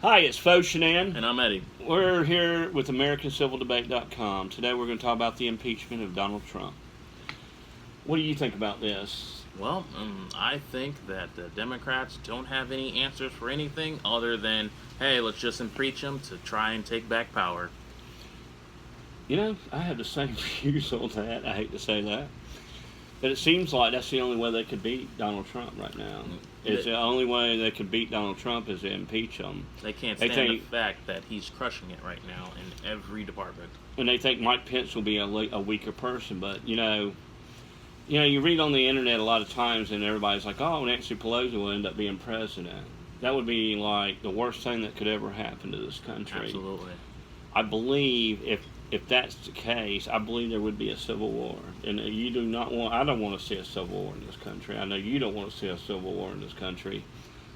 Hi, it's Phocian. And I'm Eddie. We're here with AmericanCivilDebate.com. Today we're going to talk about the impeachment of Donald Trump. What do you think about this? Well, I think that the Democrats don't have any answers for anything other than, hey, let's just impeach him to try and take back power. You know, I have the same views on that. I hate to say that. But it seems like that's the only way they could beat Donald Trump right now. It's the only way they could beat Donald Trump is to impeach him. They can't stand the fact that he's crushing it right now in every department. And they think Mike Pence will be a weaker person. But, you read on the internet a lot of times and everybody's like, oh, Nancy Pelosi will end up being president. That would be like the worst thing that could ever happen to this country. Absolutely. I believe if that's the case, I believe there would be a civil war. And you do not want, I don't want to see a civil war in this country. I know you don't want to see a civil war in this country.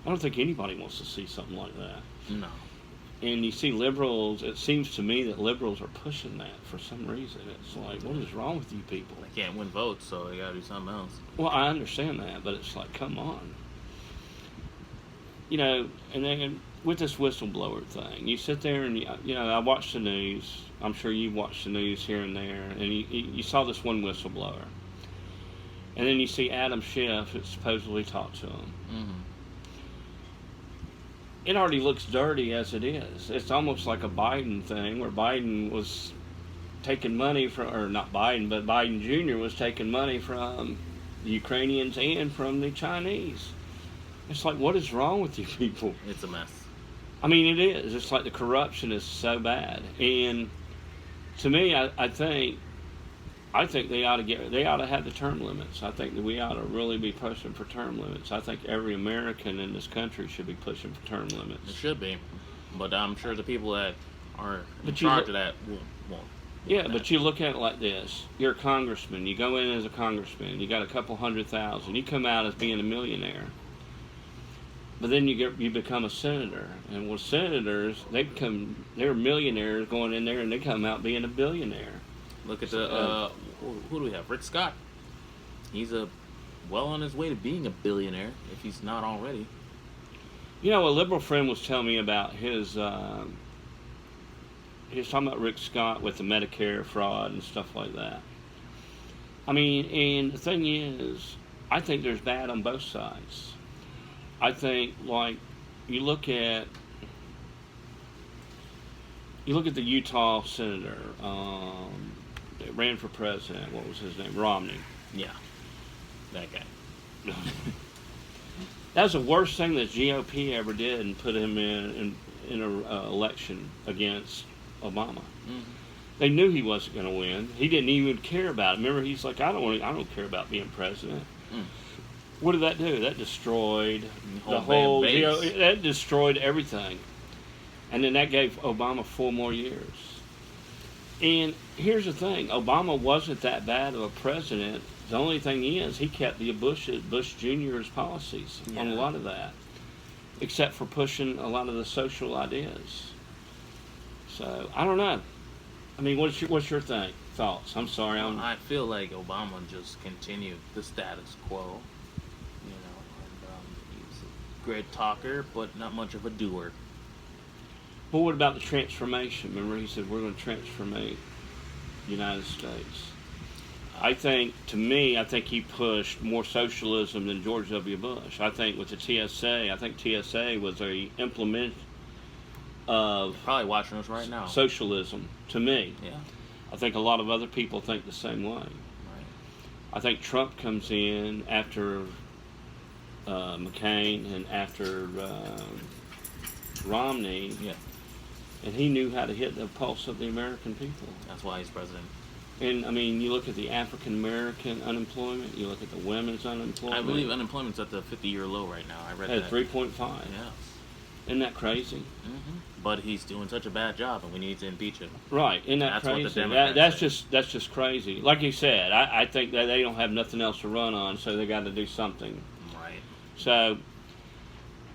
I don't think anybody wants to see something like that. No. And you see liberals, it seems to me that liberals are pushing that for some reason. It's like, what is wrong with you people? They can't win votes, so they got to do something else. Well, I understand that, but it's like, come on. And then with this whistleblower thing, you sit there and, I watch the news. I'm sure you've watched the news here and there, and you saw this one whistleblower. And then you see Adam Schiff that supposedly talked to him. Mm-hmm. It already looks dirty as it is. It's almost like a Biden thing where Biden was taking money from, or not Biden, but Biden Jr. was taking money from the Ukrainians and from the Chinese. It's like, what is wrong with you people? It's a mess. I mean, it is. It's like the corruption is so bad. And to me, I think they ought to have the term limits. I think that we ought to really be pushing for term limits. I think every American in this country should be pushing for term limits. It should be, but I'm sure the people that are in charge of that won't. Yeah, but you look at it like this: you're a congressman. You go in as a congressman. You got a couple 100,000. You come out as being a millionaire. But then you become a senator, and with senators, they're millionaires going in there, and they come out being a billionaire. Look at who do we have? Rick Scott. He's well on his way to being a billionaire, if he's not already. A liberal friend was telling me about his. He was talking about Rick Scott with the Medicare fraud and stuff like that. I mean, and the thing is, I think there's bad on both sides. I think, like, you look at the Utah senator that ran for president. What was his name? Romney. Yeah, that guy. That was the worst thing that GOP ever did, and put him in an election against Obama. Mm-hmm. They knew he wasn't going to win. He didn't even care about it. Remember, he's like, I don't care about being president. Mm. What did that do? That destroyed the whole deal. That destroyed everything. And then that gave Obama 4 more years. And here's the thing. Obama wasn't that bad of a president. The only thing is, he kept the Bush Jr.'s policies on a lot of that. Except for pushing a lot of the social ideas. So, I don't know. I mean, what's your thoughts? I'm sorry. I feel like Obama just continued the status quo. He's a great talker, but not much of a doer. But what about the transformation? Remember, he said, we're going to transform the United States. I think he pushed more socialism than George W. Bush. I think with the TSA was a implement of... They're probably watching us right now. Socialism, to me. Yeah. I think a lot of other people think the same way. Right. I think Trump comes in after McCain and after Romney, and he knew how to hit the pulse of the American people. That's why he's president. And, I mean, you look at the African-American unemployment, you look at the women's unemployment. I believe unemployment's at the 50-year low right now. I read that. At 3.5. Yeah. Isn't that crazy? Mm-hmm. But he's doing such a bad job, and we need to impeach him. Right. Isn't that crazy? What the Democrats that's just crazy. Like you said, I think that they don't have nothing else to run on, so they got to do something. Right. So,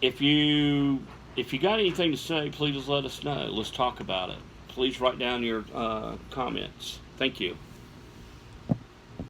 if you got anything to say, please let us know. Let's talk about it. Please write down your comments. Thank you.